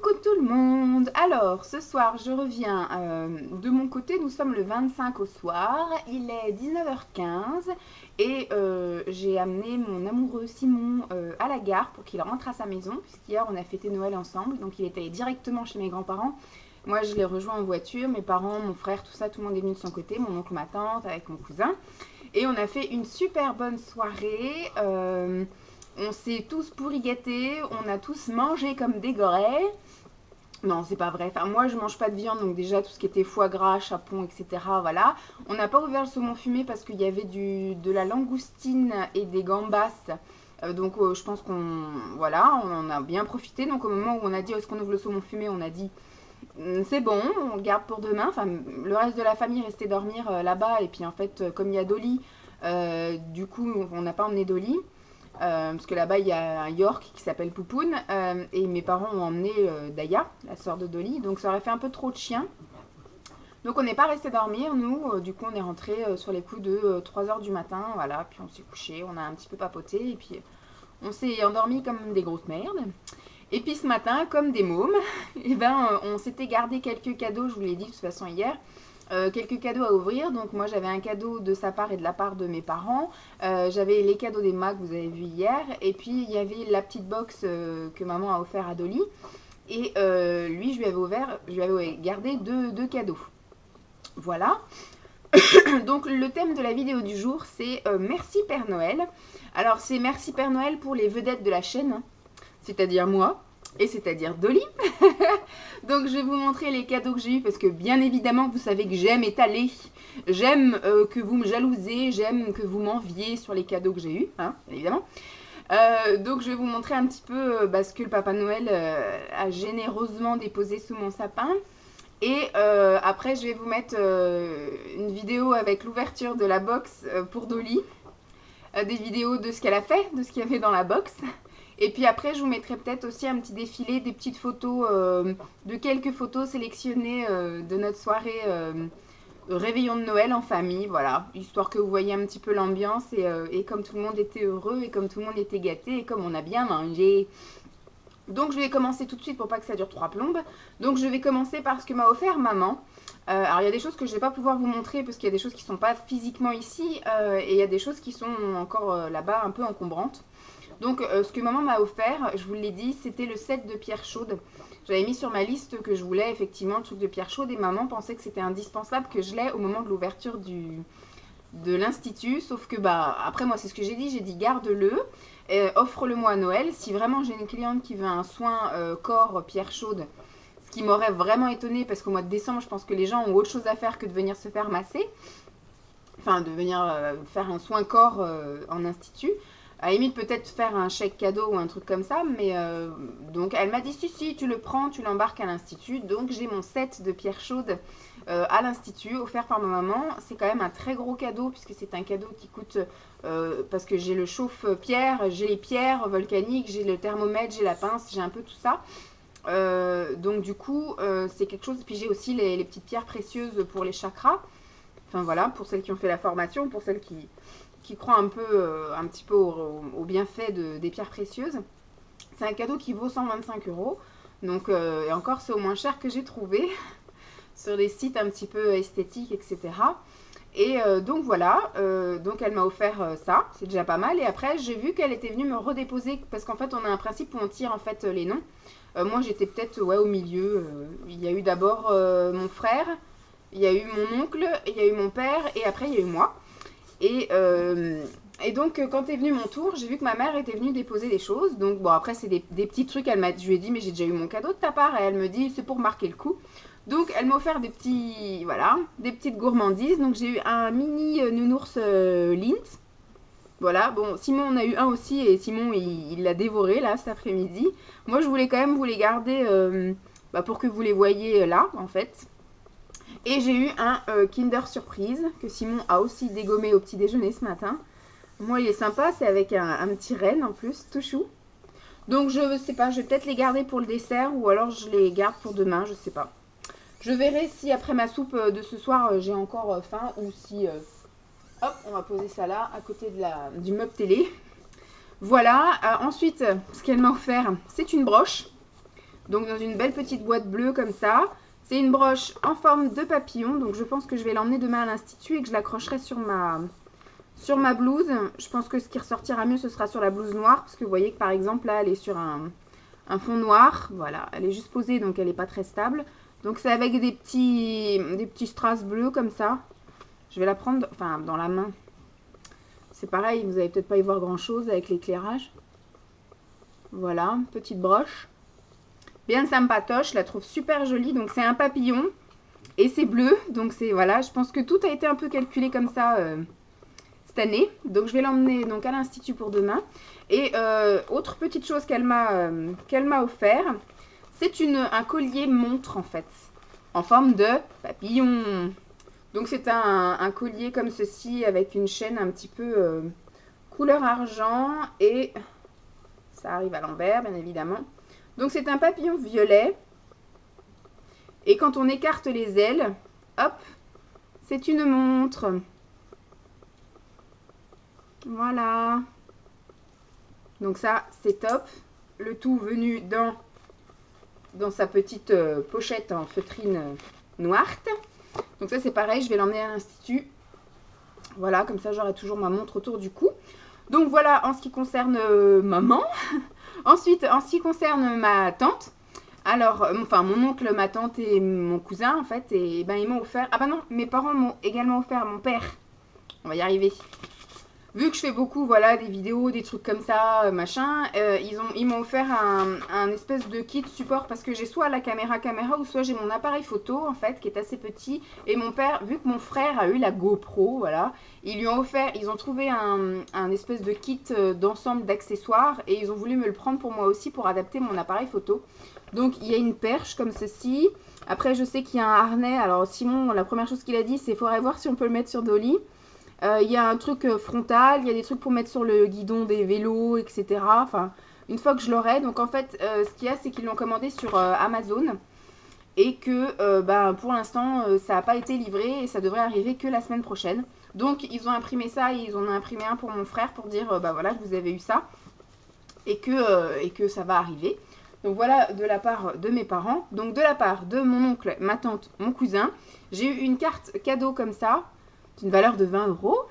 Coucou tout le monde. Alors, ce soir, je reviens de mon côté. Nous sommes le 25 au soir. Il est 19h15 et j'ai amené mon amoureux Simon à la gare pour qu'il rentre à sa maison, puisqu'hier, on a fêté Noël ensemble. Donc, il est allé directement chez mes grands-parents. Moi, je l'ai rejoint en voiture. Mes parents, mon frère, tout ça, tout le monde est venu de son côté. Mon oncle, ma tante, avec mon cousin. Et on a fait une super bonne soirée. On s'est tous pourri gâtés, on a tous mangé comme des gorées. Non, c'est pas vrai. Enfin, moi, je mange pas de viande, donc déjà tout ce qui était foie gras, chapon, etc. Voilà. On n'a pas ouvert le saumon fumé parce qu'il y avait de la langoustine et des gambas. Donc, je pense qu'on voilà, on en a bien profité. Donc, au moment où on a dit est-ce qu'on ouvre le saumon fumé, on a dit c'est bon, on le garde pour demain. Enfin, le reste de la famille restait dormir là-bas. Et puis, en fait, comme il y a Dolly, du coup, on n'a pas emmené Dolly. Parce que là-bas il y a un York qui s'appelle Poupoune et mes parents ont emmené Daya, la sœur de Dolly, donc ça aurait fait un peu trop de chiens. Donc on n'est pas resté dormir, nous, du coup on est rentré sur les coups de 3h du matin, voilà, puis on s'est couché, on a un petit peu papoté et puis on s'est endormi comme des grosses merdes. Et puis ce matin, comme des mômes, et ben, on s'était gardé quelques cadeaux, je vous l'ai dit de toute façon hier, quelques cadeaux à ouvrir. Donc moi j'avais un cadeau de sa part et de la part de mes parents. J'avais les cadeaux des Macs que vous avez vu hier. Et puis il y avait la petite box que maman a offert à Dolly. Et lui je lui avais gardé deux cadeaux. Voilà. Donc le thème de la vidéo du jour c'est merci Père Noël. Alors c'est merci Père Noël pour les vedettes de la chaîne, c'est-à-dire moi et c'est-à-dire Dolly. Donc je vais vous montrer les cadeaux que j'ai eus parce que bien évidemment vous savez que j'aime étaler, j'aime que vous me jalousez, j'aime que vous m'enviez sur les cadeaux que j'ai eus, hein, évidemment. Donc je vais vous montrer un petit peu ce que le Papa Noël a généreusement déposé sous mon sapin. Et après je vais vous mettre une vidéo avec l'ouverture de la box pour Dolly, des vidéos de ce qu'elle a fait, de ce qu'il y avait dans la box. Et puis après, je vous mettrai peut-être aussi un petit défilé, des petites photos, de quelques photos sélectionnées de notre soirée réveillon de Noël en famille, voilà, histoire que vous voyez un petit peu l'ambiance et comme tout le monde était heureux et comme tout le monde était gâté et comme on a bien mangé. Donc je vais commencer tout de suite pour pas que ça dure 3 plombes. Donc je vais commencer par ce que m'a offert maman. Alors il y a des choses que je vais pas pouvoir vous montrer parce qu'il y a des choses qui sont pas physiquement ici et il y a des choses qui sont encore là-bas un peu encombrantes. Donc ce que maman m'a offert, je vous l'ai dit, c'était le set de pierre chaude. J'avais mis sur ma liste que je voulais effectivement le truc de pierre chaude et maman pensait que c'était indispensable que je l'ai au moment de l'ouverture de l'institut. Sauf que après moi c'est ce que j'ai dit garde-le, offre-le-moi à Noël. Si vraiment j'ai une cliente qui veut un soin corps pierre chaude, ce qui m'aurait vraiment étonné parce qu'au mois de décembre je pense que les gens ont autre chose à faire que de venir se faire masser. Enfin de venir faire un soin corps en institut. À la limite, peut-être faire un chèque cadeau ou un truc comme ça. Mais donc, elle m'a dit si, tu le prends, tu l'embarques à l'institut. Donc, j'ai mon set de pierre chaude à l'institut, offert par ma maman. C'est quand même un très gros cadeau, puisque c'est un cadeau qui coûte... parce que j'ai le chauffe-pierre, j'ai les pierres volcaniques, j'ai le thermomètre, j'ai la pince, j'ai un peu tout ça. Donc, du coup, c'est quelque chose... Puis, j'ai aussi les petites pierres précieuses pour les chakras. Enfin, voilà, pour celles qui ont fait la formation, pour celles qui croient un petit peu au bienfait des pierres précieuses. C'est un cadeau qui vaut 125 €. Donc, et encore, c'est au moins cher que j'ai trouvé sur des sites un petit peu esthétiques, etc. Et donc voilà, donc elle m'a offert ça, c'est déjà pas mal. Et après, j'ai vu qu'elle était venue me redéposer, parce qu'en fait, on a un principe où on tire en fait les noms. Moi, j'étais peut-être au milieu. Il y a eu d'abord mon frère, il y a eu mon oncle, il y a eu mon père, et après, il y a eu moi. Et donc, quand est venu mon tour, j'ai vu que ma mère était venue déposer des choses. Donc, bon, après, c'est des petits trucs. Je lui ai dit, mais j'ai déjà eu mon cadeau de ta part. Et elle me dit, c'est pour marquer le coup. Donc, elle m'a offert des petites gourmandises. Donc, j'ai eu un mini nounours Lindt. Voilà, bon, Simon en a eu un aussi. Et Simon, il l'a dévoré, là, cet après-midi. Moi, je voulais quand même vous les garder pour que vous les voyiez là, en fait. Et j'ai eu un Kinder Surprise que Simon a aussi dégommé au petit déjeuner ce matin. Moi, il est sympa, c'est avec un petit renne en plus, tout chou. Donc, je sais pas, je vais peut-être les garder pour le dessert ou alors je les garde pour demain, je sais pas. Je verrai si après ma soupe de ce soir, j'ai encore faim ou si... hop, on va poser ça là, à côté du meuble télé. Voilà, ensuite, ce qu'elle m'a offert, c'est une broche. Donc dans une belle petite boîte bleue comme ça. C'est une broche en forme de papillon. Donc je pense que je vais l'emmener demain à l'institut et que je l'accrocherai sur ma blouse. Je pense que ce qui ressortira mieux, ce sera sur la blouse noire. Parce que vous voyez que par exemple là, elle est sur un fond noir. Voilà, elle est juste posée donc elle n'est pas très stable. Donc c'est avec des petits strass bleus comme ça. Je vais la prendre dans la main. C'est pareil, vous n'allez peut-être pas y voir grand chose avec l'éclairage. Voilà, petite broche. Bien sympatoche, je la trouve super jolie. Donc c'est un papillon et c'est bleu. Donc c'est voilà, je pense que tout a été un peu calculé comme ça cette année. Donc je vais l'emmener donc à l'institut pour demain. Et autre petite chose qu'elle m'a offert, c'est un collier montre en fait, en forme de papillon. Donc c'est un collier comme ceci avec une chaîne un petit peu couleur argent et ça arrive à l'envers bien évidemment. Donc c'est un papillon violet et quand on écarte les ailes, hop, c'est une montre. Voilà. Donc ça c'est top. Le tout venu dans sa petite pochette en feutrine noire. Donc ça c'est pareil, je vais l'emmener à l'institut. Voilà, comme ça j'aurai toujours ma montre autour du cou. Donc voilà en ce qui concerne maman. Ensuite, en ce qui concerne ma tante, alors, mon oncle, ma tante et mon cousin en fait, et ben ils m'ont offert. Ah bah non, mes parents m'ont également offert, mon père. On va y arriver. Vu que je fais beaucoup, voilà, des vidéos, des trucs comme ça, machin, ils m'ont offert un espèce de kit support parce que j'ai soit la caméra ou soit j'ai mon appareil photo en fait qui est assez petit. Et mon père, vu que mon frère a eu la GoPro, voilà, ils ont trouvé un espèce de kit d'ensemble d'accessoires et ils ont voulu me le prendre pour moi aussi pour adapter mon appareil photo. Donc il y a une perche comme ceci. Après je sais qu'il y a un harnais. Alors Simon, la première chose qu'il a dit c'est qu'il faudrait voir si on peut le mettre sur Dolly. Il y a un truc frontal, il y a des trucs pour mettre sur le guidon des vélos, etc. Enfin, une fois que je l'aurai. Donc en fait, ce qu'il y a, c'est qu'ils l'ont commandé sur Amazon. Et que pour l'instant, ça n'a pas été livré et ça devrait arriver que la semaine prochaine. Donc ils ont imprimé ça et ils en ont imprimé un pour mon frère pour dire, voilà, que vous avez eu ça. Et que ça va arriver. Donc voilà de la part de mes parents. Donc de la part de mon oncle, ma tante, mon cousin, j'ai eu une carte cadeau comme ça. D'une valeur de 20 euros.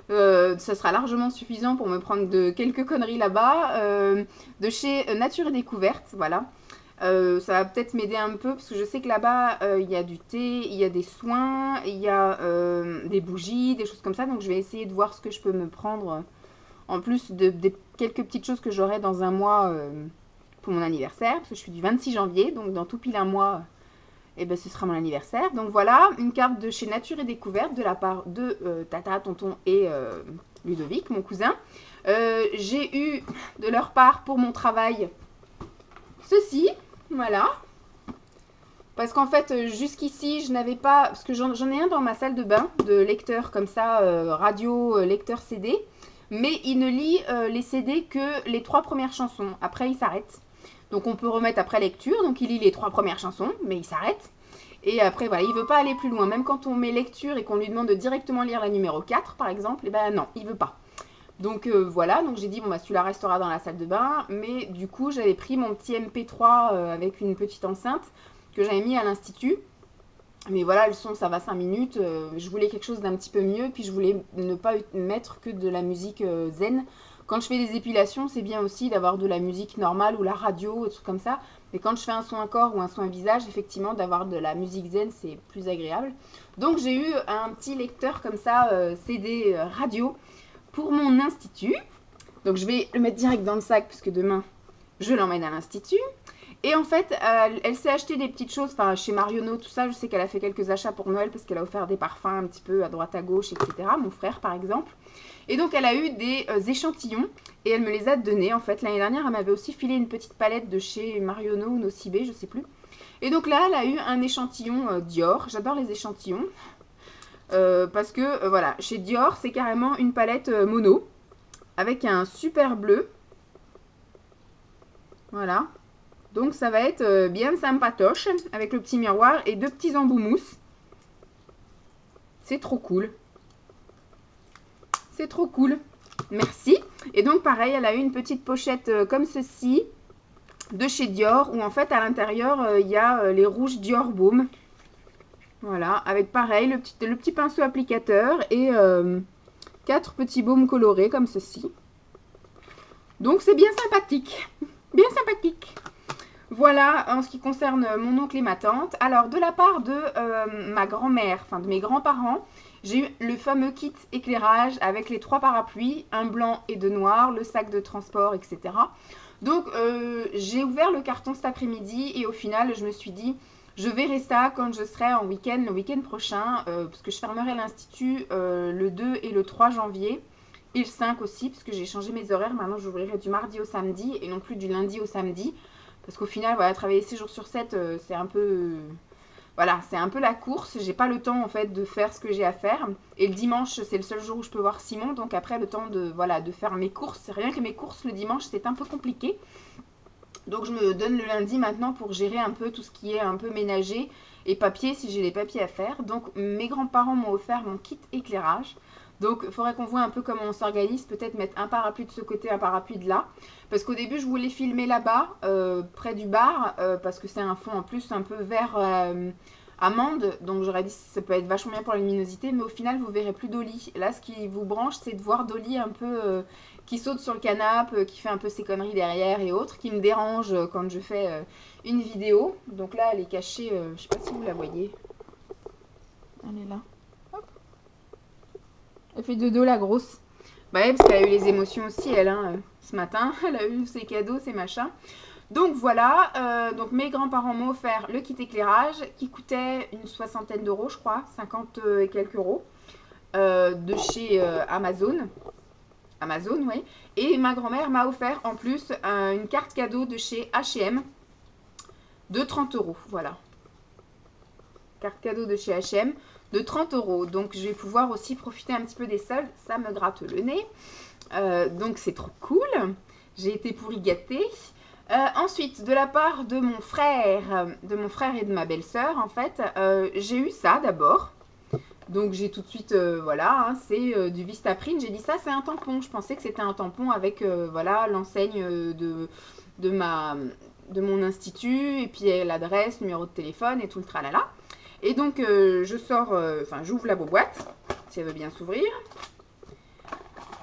Ça sera largement suffisant pour me prendre de quelques conneries là-bas. De chez Nature et Découverte, voilà. Ça va peut-être m'aider un peu parce que je sais que là-bas, il y a du thé, il y a des soins, il y a des bougies, des choses comme ça. Donc je vais essayer de voir ce que je peux me prendre en plus de quelques petites choses que j'aurai dans un mois pour mon anniversaire. Parce que je suis du 26 janvier, donc dans tout pile un mois... Et ben ce sera mon anniversaire. Donc voilà, une carte de chez Nature et Découverte de la part de Tata, Tonton et Ludovic, mon cousin. J'ai eu de leur part pour mon travail ceci, voilà. Parce qu'en fait, jusqu'ici, je n'avais pas... Parce que j'en ai un dans ma salle de bain, de lecteur comme ça, radio, lecteur CD. Mais il ne lit les CD que les 3 premières chansons. Après, il s'arrête. Donc on peut remettre après lecture, donc il lit les 3 premières chansons, mais il s'arrête. Et après voilà, il veut pas aller plus loin, même quand on met lecture et qu'on lui demande de directement lire la numéro 4 par exemple, et ben non, il veut pas. Donc voilà, donc j'ai dit bon bah celui-là restera dans la salle de bain, mais du coup j'avais pris mon petit MP3 avec une petite enceinte que j'avais mis à l'institut. Mais voilà, le son ça va 5 minutes, je voulais quelque chose d'un petit peu mieux, puis je voulais ne pas mettre que de la musique zen. Quand je fais des épilations, c'est bien aussi d'avoir de la musique normale ou la radio, des trucs comme ça. Mais quand je fais un soin à corps ou un soin à visage, effectivement, d'avoir de la musique zen, c'est plus agréable. Donc j'ai eu un petit lecteur comme ça, CD radio, pour mon institut. Donc je vais le mettre direct dans le sac, puisque demain, je l'emmène à l'institut. Et en fait, elle s'est acheté des petites choses, enfin chez Marionneau, tout ça. Je sais qu'elle a fait quelques achats pour Noël, parce qu'elle a offert des parfums un petit peu à droite à gauche, etc. Mon frère, par exemple. Et donc elle a eu des échantillons et elle me les a donnés en fait. L'année dernière elle m'avait aussi filé une petite palette de chez Marionneau ou Nocibé, je sais plus. Et donc là elle a eu un échantillon Dior. J'adore les échantillons. Parce que voilà, chez Dior c'est carrément une palette mono. Avec un super bleu. Voilà. Donc ça va être bien sympatoche. Avec le petit miroir et 2 petits embouts mousse. C'est trop cool. C'est trop cool. Merci. Et donc pareil, elle a eu une petite pochette comme ceci. de chez Dior, où en fait à l'intérieur il y a les rouges Dior Baume. Voilà, avec pareil le petit pinceau applicateur et 4 petits baumes colorés comme ceci. Donc c'est bien sympathique, bien sympathique. Voilà en ce qui concerne mon oncle et ma tante. Alors de la part de ma grand-mère, enfin de mes grands-parents, j'ai eu le fameux kit éclairage avec les 3 parapluies, un blanc et 2 noirs, le sac de transport, etc. Donc j'ai ouvert le carton cet après-midi et au final je me suis dit je verrai ça quand je serai en week-end, le week-end prochain, parce que je fermerai l'institut le 2 et le 3 janvier. Et le 5 aussi, parce que j'ai changé mes horaires. Maintenant, j'ouvrirai du mardi au samedi et non plus du lundi au samedi. Parce qu'au final, voilà, travailler 6 jours sur 7, c'est un peu... Voilà, c'est un peu la course. J'ai pas le temps, en fait, de faire ce que j'ai à faire. Et le dimanche, c'est le seul jour où je peux voir Simon. Donc après, le temps de, voilà, de faire mes courses. Rien que mes courses le dimanche, c'est un peu compliqué. Donc je me donne le lundi maintenant pour gérer un peu tout ce qui est un peu ménager et papier, si j'ai les papiers à faire. Donc mes grands-parents m'ont offert mon kit éclairage. Donc il faudrait qu'on voit un peu comment on s'organise, peut-être mettre un parapluie de ce côté, un parapluie de là. Parce qu'au début je voulais filmer là-bas, près du bar, parce que c'est un fond en plus un peu vert amande. Donc j'aurais dit ça peut être vachement bien pour la luminosité, mais au final vous verrez plus Dolly. Là ce qui vous branche c'est de voir Dolly un peu qui saute sur le canapé, qui fait un peu ses conneries derrière et autres, qui me dérange quand je fais une vidéo. Donc là elle est cachée, je sais pas si vous la voyez. Elle est là. Elle fait de dos la grosse. Bah ouais, parce qu'elle a eu les émotions aussi, elle, hein, ce matin. Elle a eu ses cadeaux, ses machins. Donc voilà, donc mes grands-parents m'ont offert le kit éclairage qui coûtait une 60aine d'euros, je crois, 50 et quelques euros, de chez Amazon. Amazon, oui. Et ma grand-mère m'a offert en plus une carte cadeau de chez H&M de 30 euros, voilà. Carte cadeau de chez H&M de 30 euros. Donc je vais pouvoir aussi profiter un petit peu des soldes. Ça me gratte le nez. Donc c'est trop cool. J'ai été pourri gâtée. Ensuite, de la part de mon frère et de ma belle-sœur, en fait, j'ai eu ça d'abord. Donc j'ai tout de suite, voilà, hein, c'est du Vistaprint. J'ai dit ça, c'est un tampon. Je pensais que c'était un tampon avec, voilà, l'enseigne de mon institut, et puis l'adresse, numéro de téléphone et tout le tralala. Et donc je sors, enfin j'ouvre la boîte, si elle veut bien s'ouvrir.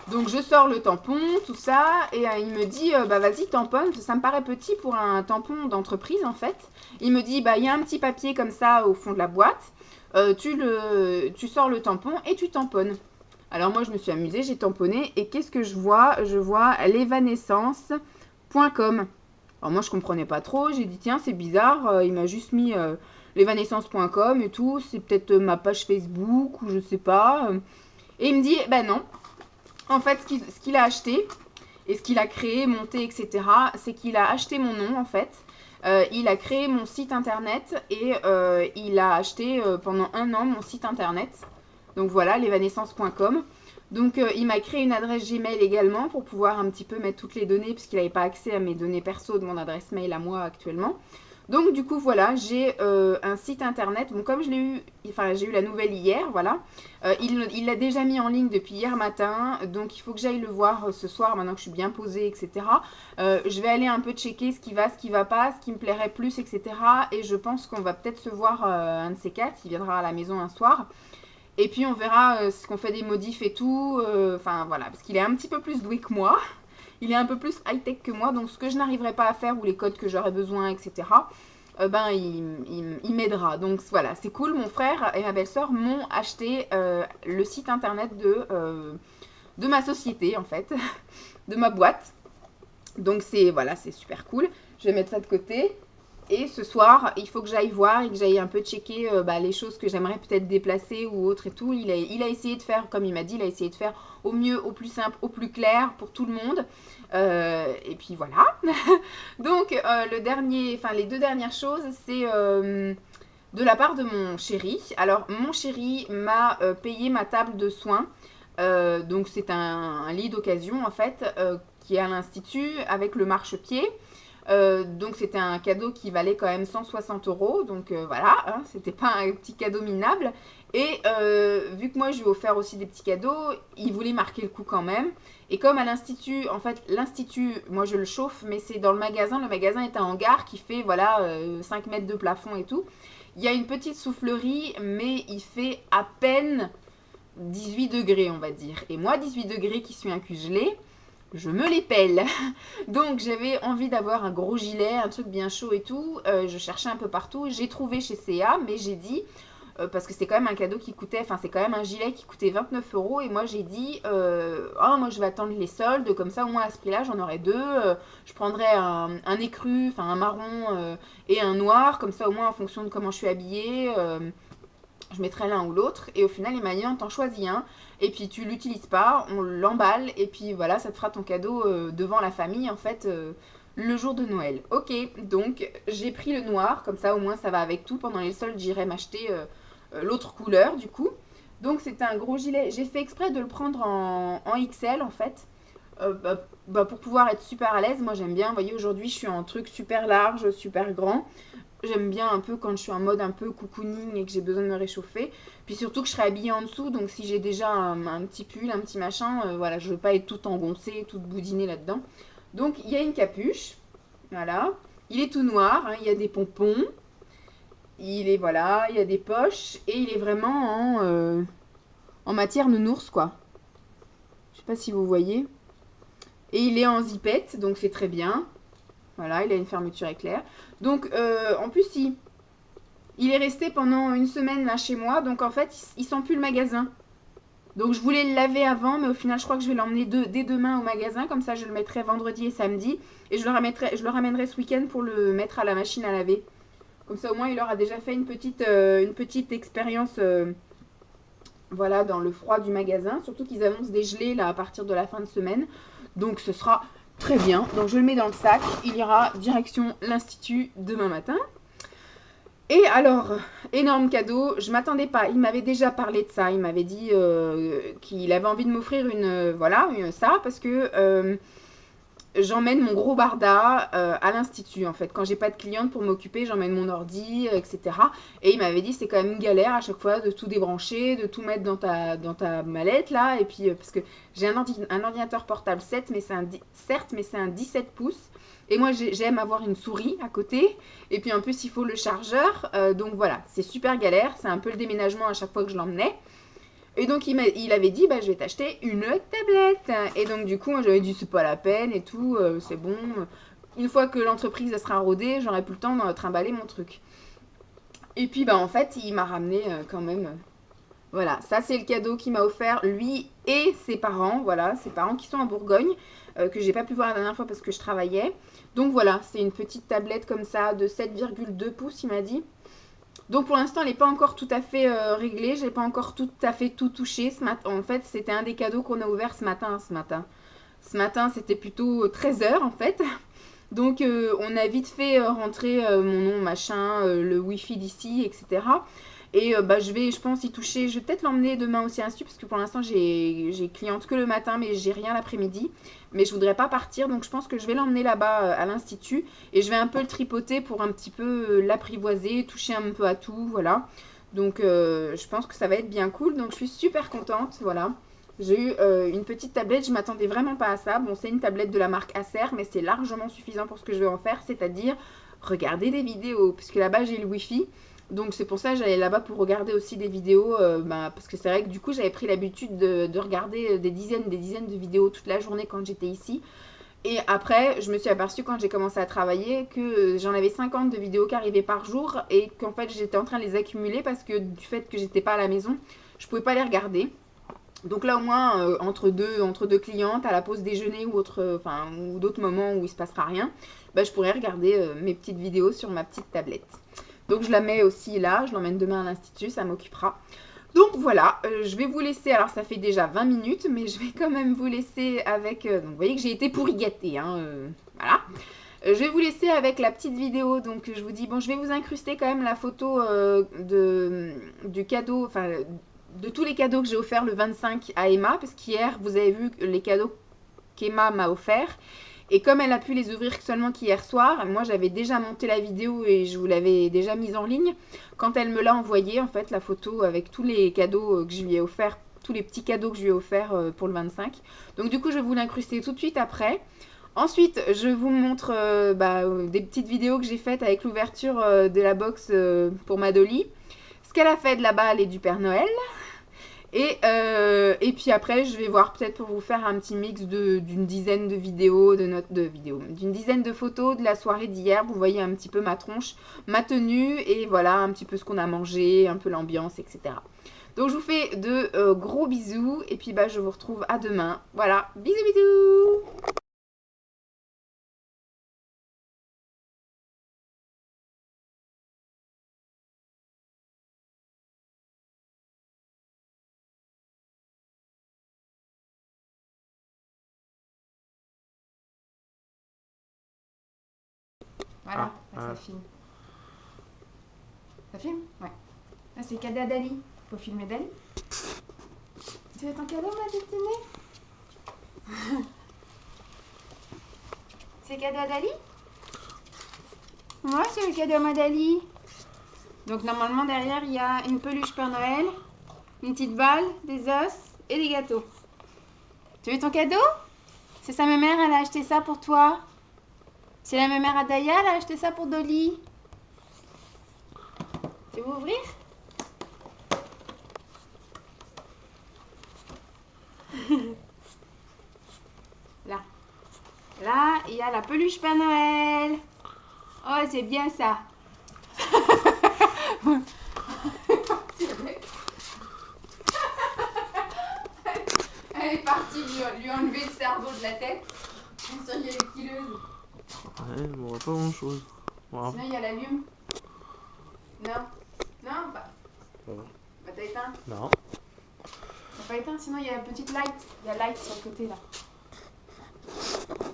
Donc je sors le tampon, tout ça, et il me dit, bah vas-y tamponne, ça me paraît petit pour un tampon d'entreprise en fait. Il me dit, bah il y a un petit papier comme ça au fond de la boîte, tu sors le tampon et tu tamponnes. Alors moi je me suis amusée, j'ai tamponné, et qu'est-ce que je vois? Je vois levanescence.com. Alors moi je comprenais pas trop, j'ai dit tiens c'est bizarre, il m'a juste mis levanescence.com et tout, c'est peut-être ma page Facebook ou je sais pas. Et il me dit ben non, en fait ce qu'il a acheté et ce qu'il a créé, monté, etc., c'est qu'il a acheté mon nom en fait. Il a créé mon site internet et il a acheté pendant 1 an mon site internet. Donc voilà, levanescence.com. Donc il m'a créé une adresse Gmail également pour pouvoir un petit peu mettre toutes les données puisqu'il n'avait pas accès à mes données perso de mon adresse mail à moi actuellement. Donc du coup voilà, j'ai un site internet. Bon comme je l'ai eu, enfin j'ai eu la nouvelle hier, voilà. Il l'a déjà mis en ligne depuis hier matin, donc il faut que j'aille le voir ce soir maintenant que je suis bien posée, etc. Je vais aller un peu checker ce qui va pas, ce qui me plairait plus, etc. Et je pense qu'on va peut-être se voir un de ces quatre, il viendra à la maison un soir. Et puis on verra ce qu'on fait des modifs et tout, enfin voilà, parce qu'il est un petit peu plus doué que moi. Il est un peu plus high-tech que moi, donc ce que je n'arriverai pas à faire ou les codes que j'aurais besoin, etc., ben il m'aidera. Donc voilà, c'est cool. Mon frère et ma belle-sœur m'ont acheté le site internet de ma société, en fait, de ma boîte. Donc voilà, c'est super cool. Je vais mettre ça de côté. Et ce soir, il faut que j'aille voir et que j'aille un peu checker les choses que j'aimerais peut-être déplacer ou autre et tout. Il a essayé de faire, comme il m'a dit, il a essayé de faire au mieux, au plus simple, au plus clair pour tout le monde. Et puis voilà. Donc les 2 dernières choses, c'est de la part de mon chéri. Alors mon chéri m'a payé ma table de soins. Donc c'est un lit d'occasion en fait qui est à l'institut avec le marchepied. Donc c'était un cadeau qui valait quand même 160 euros. Donc voilà, hein, c'était pas un petit cadeau minable. Et vu que moi je lui ai offert aussi des petits cadeaux, il voulait marquer le coup quand même. Et comme à l'institut, en fait l'institut, moi je le chauffe, mais c'est dans le magasin est un hangar qui fait voilà 5 mètres de plafond et tout. Il y a une petite soufflerie, mais il fait à peine 18 degrés, on va dire. Et moi, 18 degrés qui suis un cul gelé, je me les pèle. Donc j'avais envie d'avoir un gros gilet, un truc bien chaud et tout. Je cherchais un peu partout. J'ai trouvé chez CA, mais j'ai dit, parce que c'est quand même un cadeau qui coûtait, enfin c'est quand même un gilet qui coûtait 29 euros. Et moi j'ai dit, oh, moi je vais attendre les soldes, comme ça au moins à ce prix-là j'en aurai deux. Je prendrai un écru, enfin un marron et un noir, comme ça au moins en fonction de comment je suis habillée. Je mettrai l'un ou l'autre. Et au final, il m'a dit, on t'en choisit un. Et puis tu l'utilises pas, on l'emballe. Et puis voilà, ça te fera ton cadeau devant la famille, en fait, le jour de Noël. Ok, donc j'ai pris le noir. Comme ça, au moins, ça va avec tout. Pendant les soldes, j'irai m'acheter l'autre couleur, du coup. Donc c'était un gros gilet. J'ai fait exprès de le prendre en XL, en fait. Pour pouvoir être super à l'aise. Moi, j'aime bien. Vous voyez, aujourd'hui, je suis en truc super large, super grand. J'aime bien un peu quand je suis en mode un peu cocooning et que j'ai besoin de me réchauffer. Puis surtout que je serai habillée en dessous, donc si j'ai déjà un petit pull, un petit machin, voilà, je veux pas être toute engoncée, toute boudinée là-dedans. Donc il y a une capuche, voilà. Il est tout noir, hein, il y a des pompons, il est voilà, il y a des poches et il est vraiment en matière nounours quoi. Je sais pas si vous voyez. Et il est en zipette, donc c'est très bien. Voilà, il a une fermeture éclair. Donc en plus il est resté pendant une semaine là chez moi, donc en fait, il sent plus le magasin. Donc je voulais le laver avant, mais au final, je crois que je vais l'emmener dès demain au magasin, comme ça je le mettrai vendredi et samedi, et je le ramènerai ce week-end pour le mettre à la machine à laver. Comme ça au moins il aura déjà fait une petite expérience voilà, dans le froid du magasin, surtout qu'ils annoncent des gelées là à partir de la fin de semaine. Donc ce sera très bien. Donc je le mets dans le sac, il ira direction l'institut demain matin. Et alors, énorme cadeau, je m'attendais pas, il m'avait déjà parlé de ça, il m'avait dit qu'il avait envie de m'offrir ça, parce que j'emmène mon gros barda à l'institut, en fait. Quand j'ai pas de cliente pour m'occuper, j'emmène mon ordi, etc. Et il m'avait dit, c'est quand même une galère à chaque fois de tout débrancher, de tout mettre dans ta mallette, là, et puis, parce que j'ai un ordinateur portable 7, certes, mais c'est un 17 pouces. Et moi, j'aime avoir une souris à côté. Et puis en plus, il faut le chargeur. Donc voilà, c'est super galère. C'est un peu le déménagement à chaque fois que je l'emmenais. Et donc il avait dit, je vais t'acheter une tablette. Et donc du coup, moi j'avais dit, c'est pas la peine et tout, c'est bon. Une fois que l'entreprise sera rodée, j'aurai plus le temps de trimballer mon truc. Et puis en fait, il m'a ramené quand même. Voilà, ça c'est le cadeau qu'il m'a offert, lui et ses parents. Voilà, ses parents qui sont en Bourgogne, que j'ai pas pu voir la dernière fois parce que je travaillais. Donc voilà, c'est une petite tablette comme ça de 7,2 pouces, il m'a dit. Donc pour l'instant, elle n'est pas encore tout à fait réglée. Je n'ai pas encore tout à fait tout touché. En fait, c'était un des cadeaux qu'on a ouvert ce matin. Ce matin, c'était plutôt 13h en fait. Donc on a vite fait rentrer mon nom, machin, le wifi d'ici, etc. Et je pense, y toucher. Je vais peut-être l'emmener demain aussi à l'institut parce que pour l'instant, j'ai cliente que le matin, mais j'ai rien l'après-midi. Mais je voudrais pas partir, donc je pense que je vais l'emmener là-bas à l'institut. Et je vais un peu le tripoter pour un petit peu l'apprivoiser, toucher un peu à tout, voilà. Donc je pense que ça va être bien cool. Donc je suis super contente, voilà. J'ai eu une petite tablette, je m'attendais vraiment pas à ça. Bon, c'est une tablette de la marque Acer, mais c'est largement suffisant pour ce que je vais en faire, c'est-à-dire regarder des vidéos, puisque là-bas j'ai le wifi. Donc c'est pour ça que j'allais là-bas pour regarder aussi des vidéos, parce que c'est vrai que du coup j'avais pris l'habitude de regarder des dizaines de vidéos toute la journée quand j'étais ici. Et après, je me suis aperçue quand j'ai commencé à travailler que j'en avais 50 de vidéos qui arrivaient par jour et qu'en fait j'étais en train de les accumuler parce que du fait que j'étais pas à la maison, je pouvais pas les regarder. Donc là au moins entre deux clientes à la pause déjeuner ou ou d'autres moments où il se passera rien, je pourrais regarder mes petites vidéos sur ma petite tablette. Donc je la mets aussi là, je l'emmène demain à l'institut, ça m'occupera. Donc voilà, je vais vous laisser, alors ça fait déjà 20 minutes, mais je vais quand même vous laisser avec, donc vous voyez que j'ai été pourri gâtée, hein, voilà. Je vais vous laisser avec la petite vidéo, donc je vous dis, bon je vais vous incruster quand même la photo du cadeau, enfin de tous les cadeaux que j'ai offerts le 25 à Emma, parce qu'hier vous avez vu les cadeaux qu'Emma m'a offerts. Et comme elle a pu les ouvrir seulement qu'hier soir, moi j'avais déjà monté la vidéo et je vous l'avais déjà mise en ligne. Quand elle me l'a envoyé, en fait, la photo avec tous les cadeaux que je lui ai offerts, tous les petits cadeaux que je lui ai offerts pour le 25. Donc du coup, je vais vous l'incruster tout de suite après. Ensuite, je vous montre des petites vidéos que j'ai faites avec l'ouverture de la box pour ma Dolly. Ce qu'elle a fait de la balle et du Père Noël. Et puis après, je vais voir peut-être pour vous faire un petit mix d'une dizaine de vidéos, d'une dizaine de photos de la soirée d'hier. Vous voyez un petit peu ma tronche, ma tenue et voilà un petit peu ce qu'on a mangé, un peu l'ambiance, etc. Donc je vous fais de gros bisous et puis je vous retrouve à demain. Voilà, bisous bisous. Voilà, là, ça filme. Ça filme? Ouais. Là, c'est cadeau à Dali. Faut filmer Dali. Tu veux ton cadeau, ma petite nez? C'est cadeau à Dali? Ouais, c'est le cadeau à ma Dali. Donc, normalement, derrière, il y a une peluche Père Noël, une petite balle, des os et des gâteaux. Tu veux ton cadeau? C'est sa mère, elle a acheté ça pour toi. C'est la mère à Daya, elle a acheté ça pour Dolly. Tu veux ouvrir? Là. Là, il y a la peluche Père Noël. Oh, c'est bien ça. Elle est partie lui enlever le cerveau de la tête. Bien sûr, il y a les killeuses. Ouais, on voit pas grand chose. Sinon, il y a l'allume. Non. Non, bah. Ouais. Bah, t'as éteint. Non. T'as pas éteint, sinon il y a la petite light. Il y a light sur le côté là.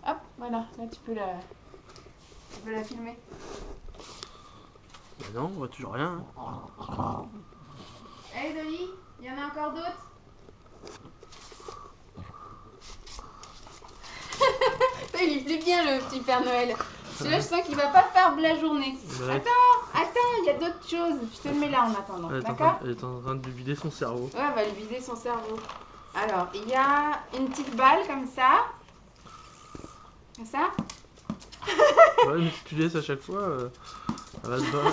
Hop, voilà. Là, tu peux la filmer. Mais non, on voit toujours rien. Hey Dolly, il y en a encore d'autres? Il lui plaît bien le petit Père Noël. Celui-là, je sens qu'il va pas faire la journée. Ouais. Attends, il y a d'autres choses. Je te le mets là en attendant. D'accord? Elle est en train de lui vider son cerveau. Ouais, elle va lui vider son cerveau. Alors, il y a une petite balle comme ça. Comme ça? Ouais, mais si tu laisses à chaque fois, elle va se barrer.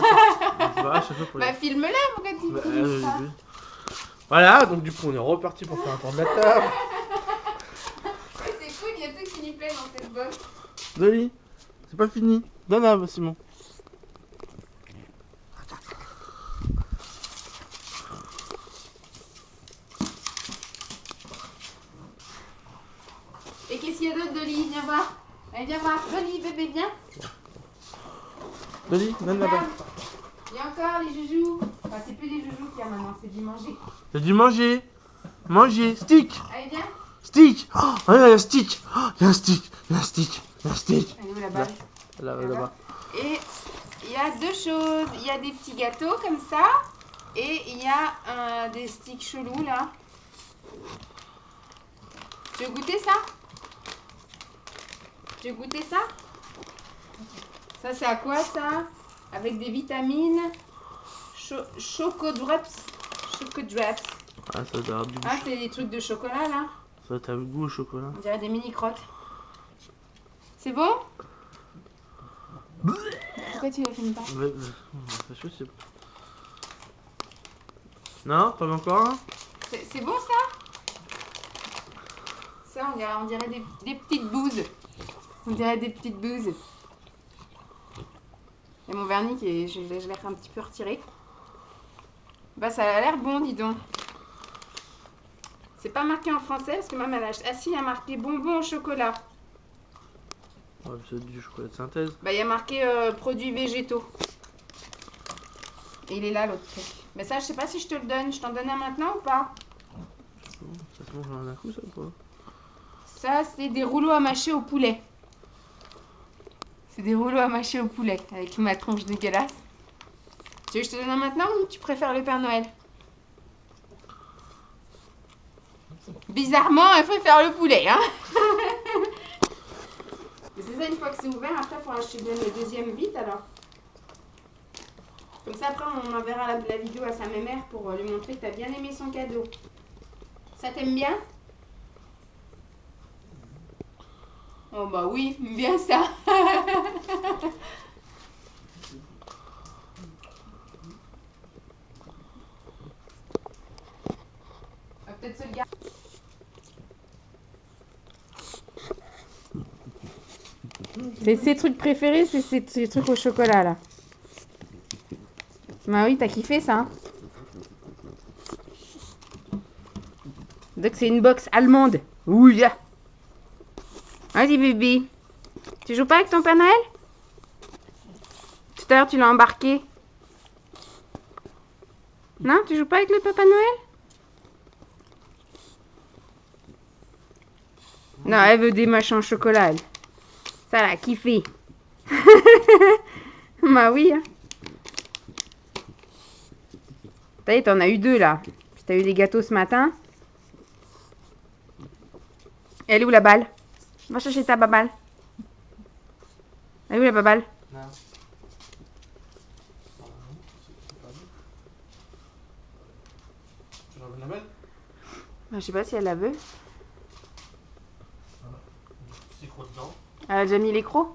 Elle va se barrer à chaque fois pour Bah, filme-la, pourquoi tu filmes ça? Voilà, donc du coup, on est reparti pour faire un tour de la table. C'est cool, il y a tout qui lui plaît dans cette box. Dolly, c'est pas fini. Donne à Simon. Et qu'est-ce qu'il y a d'autre, Dolly? Viens voir. Allez, viens voir. Dolly, bébé, viens. Dolly, donne là-bas. Il y a encore les joujoux. Enfin, c'est plus des joujoux qu'il y a maintenant, c'est du manger. J'ai dit manger. Manger. Stick. Allez, viens. Stick. Oh, il y a un stick. Oh, il y a un stick. Il y a un stick. Il y a un stick. Elle est où la balle? Là-bas. Et il y a deux choses. Il y a des petits gâteaux comme ça. Et il y a des sticks chelous là. Tu veux goûter ça? Tu veux goûter ça? Ça c'est à quoi ça? Avec des vitamines. Choco Drops. Ah, ça doit avoir du goût. Ah, c'est des trucs de chocolat là. Ça doit avoir du goût au chocolat. On dirait des mini crottes. C'est bon? Pourquoi tu les filmes pas? Je sais pas. Non, pas encore un? C'est bon ça? Ça, on dirait des petites bouses. On dirait des petites bouses. Et mon vernis, je l'ai un petit peu retiré. Bah, ça a l'air bon, dis donc. C'est pas marqué en français parce que maman elle a acheté. Ah si, il y a marqué bonbons au chocolat. Ouais, c'est du chocolat de synthèse. Bah, il y a marqué produits végétaux. Et il est là l'autre truc. Mais ça, je sais pas si je te le donne. Je t'en donne un maintenant ou pas? Ça se mange en un coup, ça ou pas? Ça, c'est des rouleaux à mâcher au poulet. C'est des rouleaux à mâcher au poulet avec ma tronche dégueulasse. Tu veux que je te donne un maintenant ou tu préfères le Père Noël? Bizarrement, elle préfère le poulet, hein. Mais c'est ça, une fois que c'est ouvert, après, il faudra que je te donne le deuxième vite alors. Comme ça, après, on enverra la vidéo à sa mère pour lui montrer que tu as bien aimé son cadeau. Ça t'aime bien? Oh bah oui, bien ça. On va peut-être se le garder. C'est ses trucs préférés, c'est ces trucs au chocolat là. Bah oui, t'as kiffé ça, hein? Donc c'est une box allemande. Oui. Vas-y bébé. Tu joues pas avec ton Père Noël? Tout à l'heure tu l'as embarqué. Non, tu joues pas avec le Papa Noël? Non, elle veut des machins au chocolat, elle. Ça l'a kiffé. Bah oui. Hein. T'as vu, t'en as eu 2 là. Puis t'as eu des gâteaux ce matin. Elle est où la balle? Va chercher ta baballe. Elle est où la baballe? Non. Tu ramènes la balle? Je sais pas si elle la veut. C'est quoi dedans? Elle a déjà mis les crocs?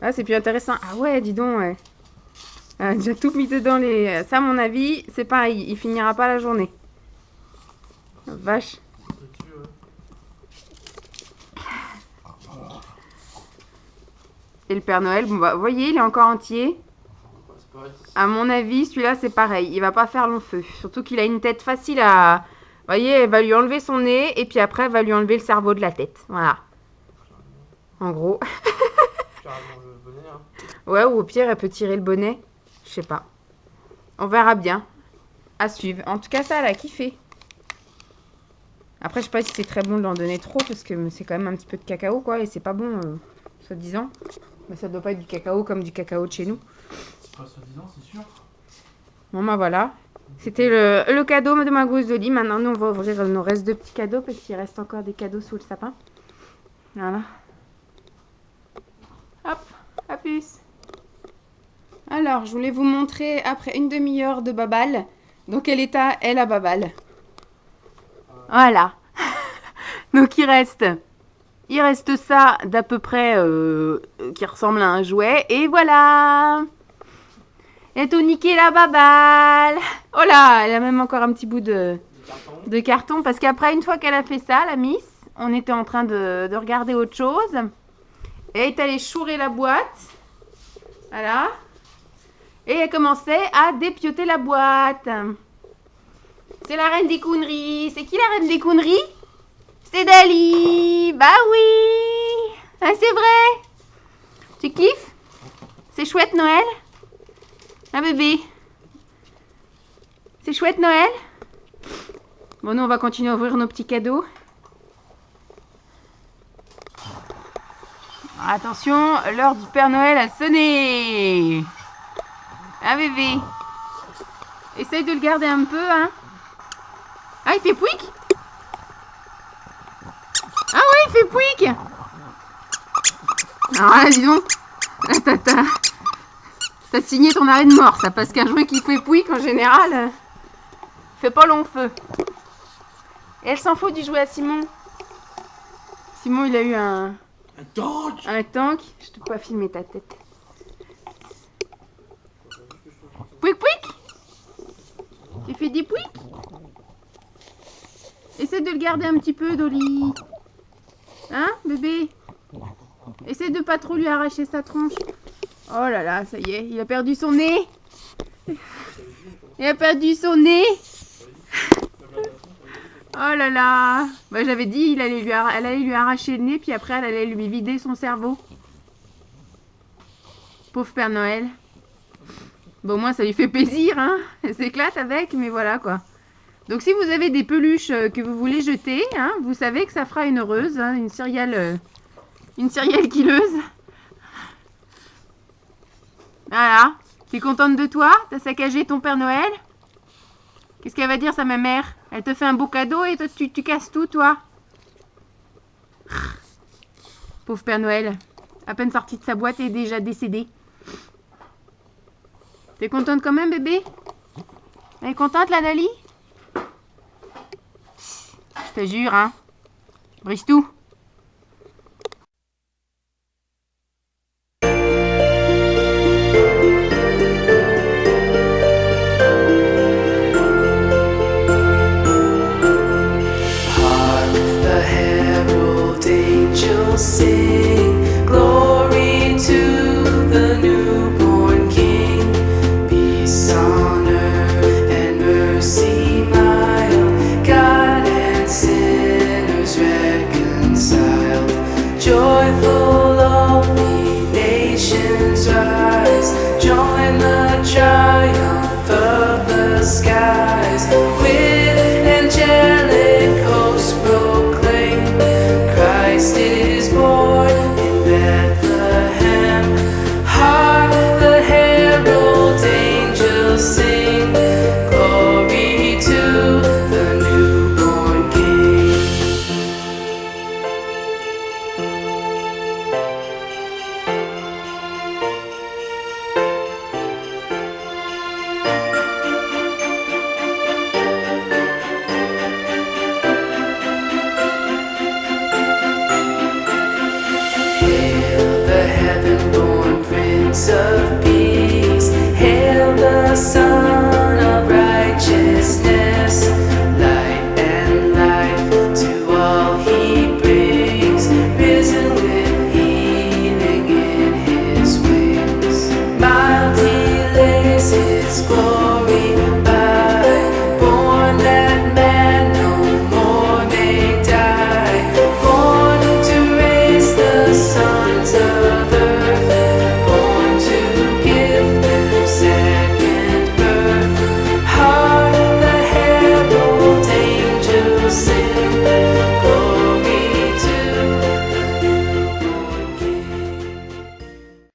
Ah, c'est plus intéressant. Ah ouais, dis donc, ouais. Elle a déjà tout mis dedans les... Ça, à mon avis, c'est pareil. Il finira pas la journée. Vache. Et le Père Noël, bon bah, vous voyez, il est encore entier. À mon avis, celui-là, c'est pareil. Il va pas faire long feu. Surtout qu'il a une tête facile à... Vous voyez, elle va lui enlever son nez et puis après, elle va lui enlever le cerveau de la tête. Voilà. En gros. Carrément le bonnet, hein. Ouais, ou au pire, elle peut tirer le bonnet. Je sais pas. On verra bien. À suivre. En tout cas, ça, elle a kiffé. Après, je sais pas si c'est très bon de l'en donner trop parce que c'est quand même un petit peu de cacao, quoi. Et c'est pas bon, soi-disant. Mais ça doit pas être du cacao comme du cacao de chez nous. Pas soi-disant, c'est sûr. Bon, bah voilà. C'était le cadeau de ma grosse Dolly. Maintenant, nous, on va ouvrir nos restes de petits cadeaux parce qu'il reste encore des cadeaux sous le sapin. Voilà. Hop, à plus. Alors, je voulais vous montrer après une demi-heure de babal. Donc, elle est à elle à babal. Voilà. Donc, il reste ça d'à peu près qui ressemble à un jouet. Et voilà. Elle a tout niqué la babale. Oh là, elle a même encore un petit bout de carton. Parce qu'après, une fois qu'elle a fait ça, la miss, on était en train de regarder autre chose. Et elle est allée chourer la boîte. Voilà. Et elle commençait à dépioter la boîte. C'est la reine des conneries. C'est qui la reine des conneries? C'est Dali. Bah oui. Ah, c'est vrai. Tu kiffes? C'est chouette Noël? Ah bébé. C'est chouette Noël? Bon, nous on va continuer à ouvrir nos petits cadeaux. Attention, l'heure du Père Noël a sonné. Ah bébé. Essaye de le garder un peu, hein. Ah, il fait pouic. Ah oui, il fait pouic. Alors là, dis donc. Là, t'as signé ton arrêt de mort, ça. Parce qu'un jouet qui fait pouic, en général, fait pas long feu. Et elle s'en fout du jouet à Simon. Simon, il a eu un tank. Un tank. Je te peux pas filmer ta tête. Pouic pouic. Tu fais des pouic. Essaie de le garder un petit peu, Dolly. Hein, bébé? Essaie de pas trop lui arracher sa tronche. Oh là là, ça y est, il a perdu son nez. Il a perdu son nez. Oh là là. Bah, j'avais dit, elle allait lui arracher le nez, puis après, elle allait lui vider son cerveau. Pauvre Père Noël. Bon, moi, ça lui fait plaisir, hein. Elle s'éclate avec, mais voilà, quoi. Donc, si vous avez des peluches que vous voulez jeter, hein, vous savez que ça fera une heureuse, hein, une céréale killeuse. Voilà. T'es contente de toi? T'as saccagé ton Père Noël? Qu'est-ce qu'elle va dire, ça, ma mère? Elle te fait un beau cadeau et toi, tu casses tout, toi? Pauvre Père Noël. À peine sorti de sa boîte et déjà décédé. T'es contente quand même, bébé? Elle est contente, la Dali? Je te jure, hein. Brise tout. Hark the herald angels sing.